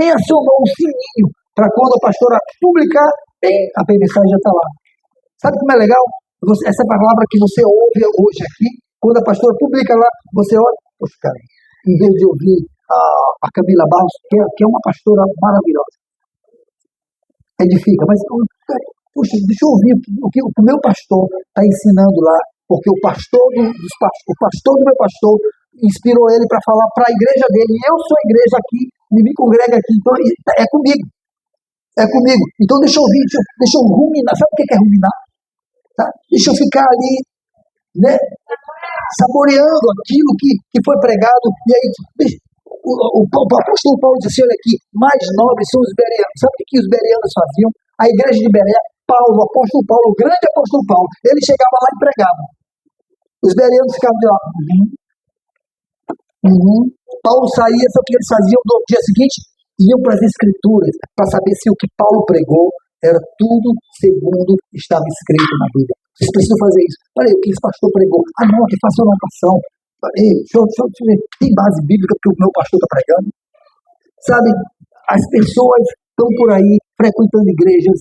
[SPEAKER 1] nem acionou o sininho para quando a pastora publicar, a mensagem já está lá. Sabe como é legal? Essa palavra que você ouve hoje aqui, quando a pastora publica lá, você olha, poxa, cara, em vez de ouvir a Camila Barros, que é uma pastora maravilhosa, edifica, mas, puxa, deixa eu ouvir o que o meu pastor está ensinando lá, porque o pastor do meu pastor inspirou ele para falar para a igreja dele, e eu sou a igreja aqui, e me congrega aqui, então é comigo. É comigo. Então deixa eu ouvir, deixa eu ruminar. Sabe o que é ruminar? Tá? Deixa eu ficar ali, né, saboreando aquilo que foi pregado. E aí, o apóstolo Paulo disse, olha aqui, mais nobres são os bereanos. Sabe o que os bereanos faziam? A igreja de Berea, Paulo, o apóstolo Paulo, o grande apóstolo Paulo, ele chegava lá e pregava. Os bereanos ficavam de lá. Paulo saía, sabe o que eles faziam no dia seguinte? Iam para as escrituras, para saber se o que Paulo pregou era tudo segundo estava escrito na Bíblia. Vocês precisam fazer isso. Olha aí, o que esse pastor pregou. Não, que faça uma anotação. Deixa eu ver. Tem base bíblica que o meu pastor está pregando? Sabe, as pessoas estão por aí frequentando igrejas,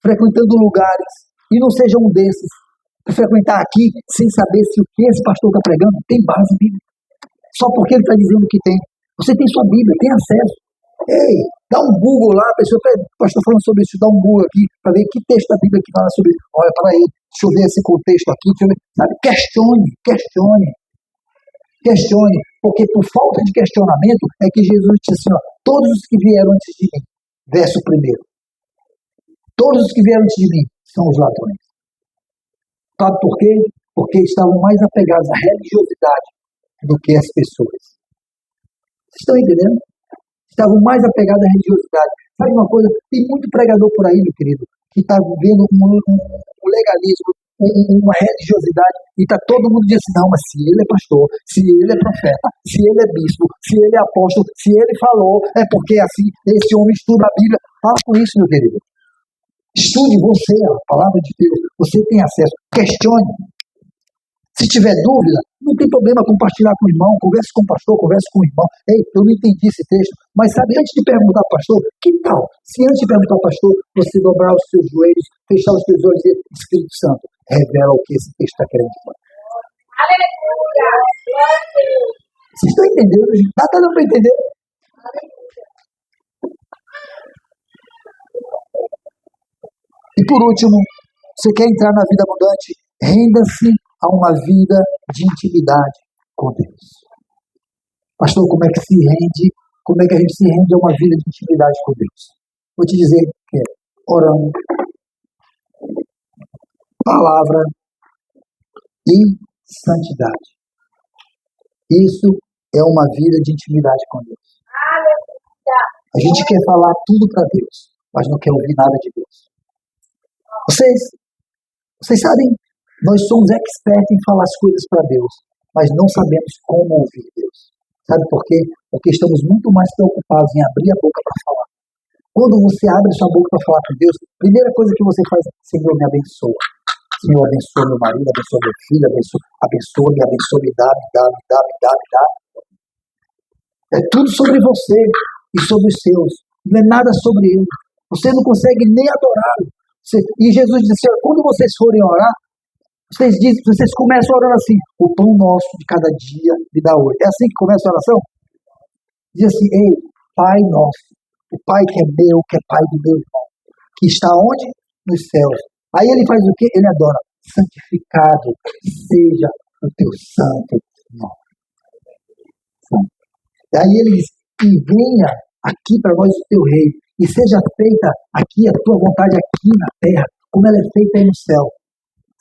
[SPEAKER 1] frequentando lugares, e não seja um desses, frequentar aqui sem saber se o que esse pastor está pregando tem base bíblica. Só porque ele está dizendo que tem. Você tem sua Bíblia, tem acesso. Ei, dá um Google lá, a pessoa está falando sobre isso, dá um Google aqui, para ver que texto da Bíblia que fala sobre isso. Olha, para aí, deixa eu ver esse contexto aqui, sabe? Questione, porque por falta de questionamento é que Jesus disse assim, ó, todos os que vieram antes de mim, verso 1, todos os que vieram antes de mim são os ladrões. Sabe por quê? Porque estavam mais apegados à religiosidade do que às pessoas. Vocês estão entendendo? Estavam mais apegados à religiosidade. Sabe uma coisa? Tem muito pregador por aí, meu querido, que está vivendo um legalismo, uma religiosidade, e está todo mundo dizendo assim, não, mas se ele é pastor, se ele é profeta, se ele é bispo, se ele é apóstolo, se ele falou, é porque assim, esse homem estuda a Bíblia. Fala com isso, meu querido. Estude você, a palavra de Deus, você tem acesso, questione. Se tiver dúvida, não tem problema compartilhar com o irmão, converse com o pastor, converse com o irmão. Ei, eu não entendi esse texto, mas sabe, antes de perguntar ao pastor, que tal? Se antes de perguntar ao pastor, você dobrar os seus joelhos, fechar os teus olhos e dizer, Espírito Santo, revela o que esse texto está querendo dizer. Aleluia! Vocês estão entendendo, gente? Tá dando para entender? E por último, você quer entrar na vida abundante? Renda-se a uma vida de intimidade com Deus. Pastor, como é que se rende? Como é que a gente se rende a uma vida de intimidade com Deus? Vou te dizer que é orando, palavra e santidade. Isso é uma vida de intimidade com Deus. A gente quer falar tudo para Deus, mas não quer ouvir nada de Deus. Vocês sabem, nós somos expertos em falar as coisas para Deus, mas não sabemos como ouvir Deus. Sabe por quê? Porque estamos muito mais preocupados em abrir a boca para falar. Quando você abre sua boca para falar com Deus, a primeira coisa que você faz é, Senhor, me abençoa. Senhor, abençoa meu marido, abençoa meu filho, abençoa, me dá. É tudo sobre você e sobre os seus. Não é nada sobre ele. Você não consegue nem adorá-lo. E Jesus disse, quando vocês forem orar, vocês começam orando assim, o pão nosso de cada dia me dá hoje. É assim que começa a oração? Diz assim, ei, Pai nosso, o Pai que é meu, que é Pai do meu irmão, que está onde? Nos céus. Aí ele faz o quê? Ele adora, santificado seja o teu santo nome. Aí ele diz, e venha aqui para nós o teu reino, e seja feita aqui a tua vontade aqui na terra, como ela é feita aí no céu.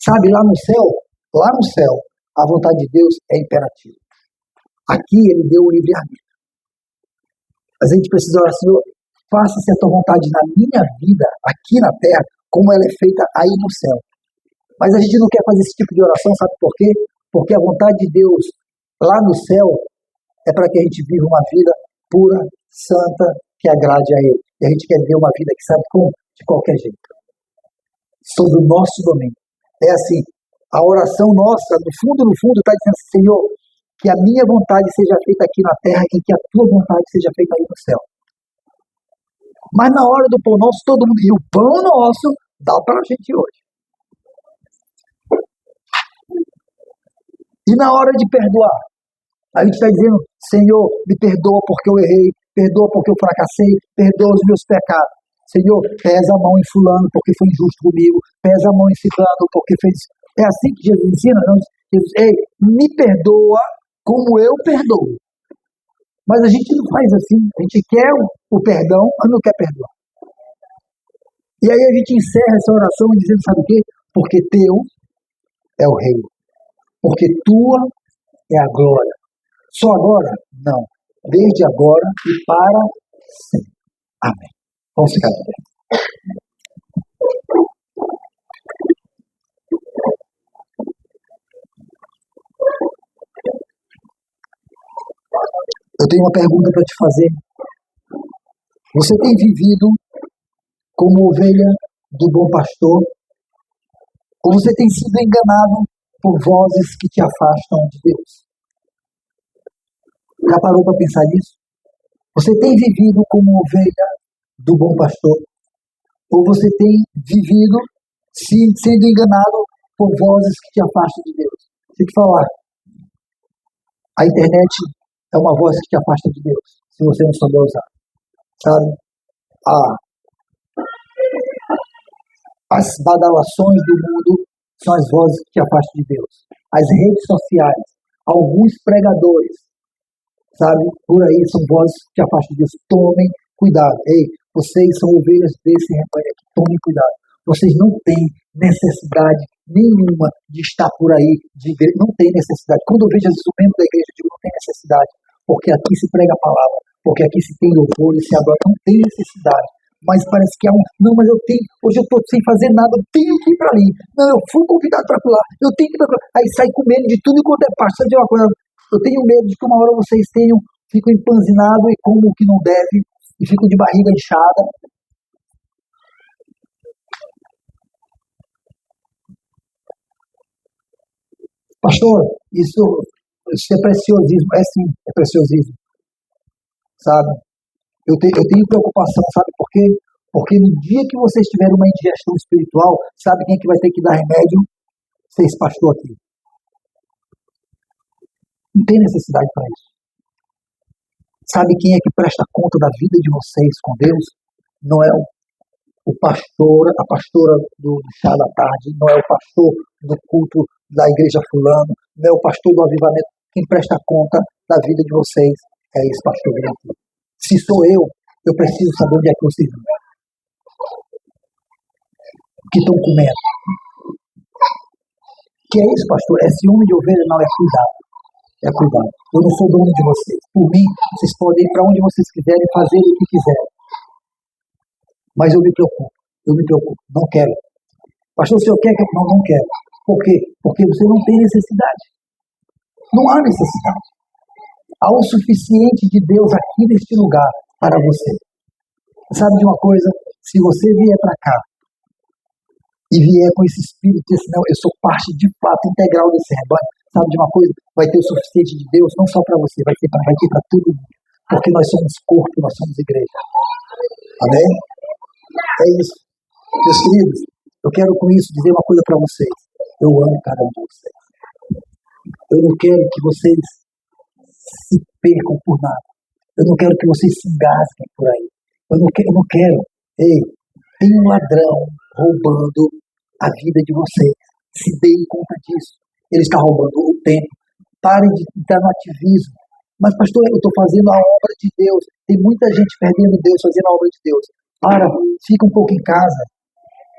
[SPEAKER 1] Sabe, lá no céu, a vontade de Deus é imperativa. Aqui ele deu o livre-arbítrio. Mas a gente precisa orar, Senhor, faça-se a tua vontade na minha vida, aqui na terra, como ela é feita aí no céu. Mas a gente não quer fazer esse tipo de oração, sabe por quê? Porque a vontade de Deus lá no céu é para que a gente viva uma vida pura, santa, que agrade a Ele. E a gente quer ver uma vida que sabe como? De qualquer jeito. Sob o nosso domínio. É assim, a oração nossa, no fundo, está dizendo assim, Senhor, que a minha vontade seja feita aqui na terra e que a tua vontade seja feita aí no céu. Mas na hora do pão nosso, todo mundo, e o pão nosso dá para a gente hoje. E na hora de perdoar, a gente está dizendo, Senhor, me perdoa porque eu errei, perdoa porque eu fracassei, perdoa os meus pecados. Senhor, pesa a mão em fulano porque foi injusto comigo, pesa a mão em ciclano porque fez... É assim que Jesus ensina, não? Jesus, ei, me perdoa como eu perdoo. Mas a gente não faz assim, a gente quer o perdão, mas não quer perdoar. E aí a gente encerra essa oração dizendo, sabe o quê? Porque teu é o reino. Porque tua é a glória. Só agora? Não. Desde agora e para sempre. Amém. Vamos ficar de pé. Eu tenho uma pergunta para te fazer. Você tem vivido como ovelha do bom pastor? Ou você tem sido enganado por vozes que te afastam de Deus? Já parou para pensar nisso? Você tem vivido como ovelha do bom pastor? Ou você tem vivido sendo enganado por vozes que te afastam de Deus? Deixa eu te falar. A internet é uma voz que te afasta de Deus, se você não souber usar. Sabe? As badalações do mundo são as vozes que te afastam de Deus. As redes sociais, alguns pregadores, sabe? Por aí são vozes que te afastam de Deus. Tomem cuidado. Ei, vocês são ovelhas desse rebanho aqui. Tomem cuidado. Vocês não têm necessidade nenhuma de estar por aí, de igreja. Não tem necessidade. Quando eu vejo às vezes o membro da igreja, eu digo, não tem necessidade. Porque aqui se prega a palavra. Porque aqui se tem louvor e se adora. Não tem necessidade. Mas parece que há um... Não, mas eu tenho... Hoje eu estou sem fazer nada. Eu tenho que ir para ali. Não, eu fui convidado para lá. Eu tenho que ir para lá. Aí sai com medo de tudo enquanto é parte. Sabe de uma coisa? Eu tenho medo de que uma hora vocês ficam empanzinados e comam o que não deve. E ficam de barriga inchada. Pastor, isso é preciosismo. É sim, é preciosismo. Sabe? Eu tenho preocupação, sabe por quê? Porque no dia que vocês tiverem uma indigestão espiritual, sabe quem é que vai ter que dar remédio? Vocês, pastor, aqui. Não tem necessidade para isso. Sabe quem é que presta conta da vida de vocês com Deus? Não é o pastor, a pastora do chá da tarde, não é o pastor do culto da igreja fulano, não é o pastor do avivamento. Quem presta conta da vida de vocês é esse pastor aqui. Se sou eu preciso saber onde é que vocês vão. O que estão comendo. Que é isso, pastor? É ciúme de ovelha? Não, é cuidado. É cuidado. Eu não sou dono de vocês. Por mim, vocês podem ir para onde vocês quiserem, fazer o que quiserem. Mas eu me preocupo. Não quero. Pastor, o senhor quer que eu... Não quero. Por quê? Porque você não tem necessidade. Não há necessidade. Há o suficiente de Deus aqui neste lugar para você. Sabe de uma coisa? Se você vier para cá e vier com esse espírito, esse não, eu sou parte de fato integral desse rebanho. Sabe de uma coisa? Vai ter o suficiente de Deus, não só para você, vai ter para todo mundo. Porque nós somos corpo, nós somos igreja. Amém? É isso. Meus queridos, eu quero com isso dizer uma coisa para vocês. Eu amo cada um de vocês. Eu não quero que vocês se percam por nada. Eu não quero que vocês se engasguem por aí. Eu não quero. Ei, tem um ladrão roubando a vida de vocês. Se deem conta disso. Ele está roubando o tempo. Parem de estar no ativismo. Mas, pastor, eu estou fazendo a obra de Deus. Tem muita gente perdendo Deus fazendo a obra de Deus. Para, fica um pouco em casa.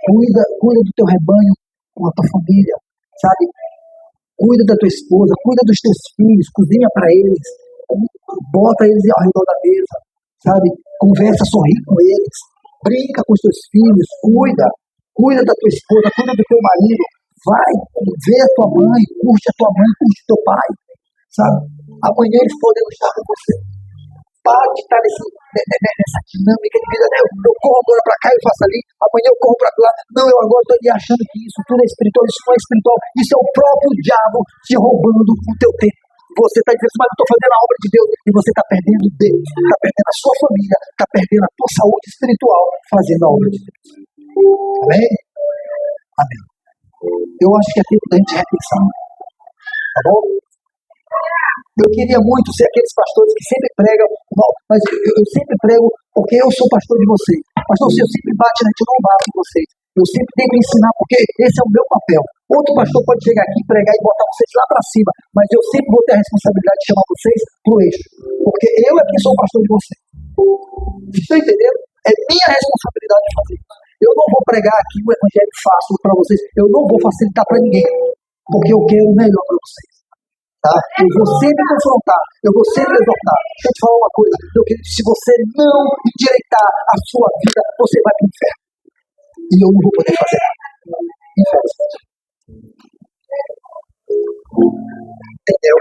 [SPEAKER 1] Cuida do teu rebanho com a tua família, sabe? Cuida da tua esposa, cuida dos teus filhos, cozinha para eles, bota eles ao redor da mesa, sabe? Conversa, sorri com eles, brinca com os teus filhos, cuida da tua esposa, cuida do teu marido, vai ver a tua mãe, curte o teu pai, sabe? Amanhã eles podem estar com você. Para de estar nessa dinâmica de vida. Eu corro agora para cá, eu faço ali, amanhã eu corro para lá. Não, eu agora estou ali achando que isso tudo é espiritual, isso não é espiritual. Isso é o próprio diabo te roubando o teu tempo. Você está dizendo, mas eu estou fazendo a obra de Deus. E você está perdendo Deus, está perdendo a sua família, está perdendo a tua saúde espiritual fazendo a obra de Deus. Amém? Amém. Eu acho que é tempo da gente repensar. Tá bom? Eu queria muito ser aqueles pastores que sempre pregam, mas eu sempre prego porque eu sou pastor de vocês. Pastor, se eu sempre bato na gente, eu não bato em vocês. Eu sempre tenho que ensinar, porque esse é o meu papel. Outro pastor pode chegar aqui, pregar e botar vocês lá para cima, mas eu sempre vou ter a responsabilidade de chamar vocês para o eixo, porque eu é que sou o pastor de vocês. Estão entendendo? É minha responsabilidade de fazer isso. Eu não vou pregar aqui o evangelho fácil para vocês, eu não vou facilitar para ninguém, porque eu quero o melhor para vocês. Tá? Eu vou sempre confrontar, eu vou sempre exortar. Deixa eu te falar uma coisa, meu querido, se você não endireitar a sua vida, você vai para o inferno. E eu não vou poder fazer nada. Infelizmente. Entendeu?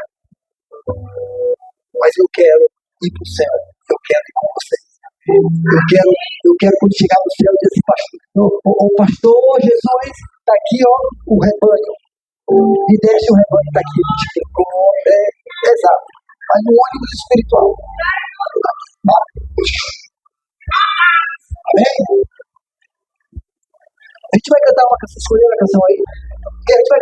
[SPEAKER 1] Mas eu quero ir para o céu. Eu quero ir com vocês. Eu quero quando chegar no céu, dizer assim, pastor, o pastor Jesus, está aqui, ó, o rebanho. Me deixa o rebanho estar aqui. Exato. Mas no ônibus espiritual. Amém? A gente vai cantar uma canção, escolher a canção aí. A gente vai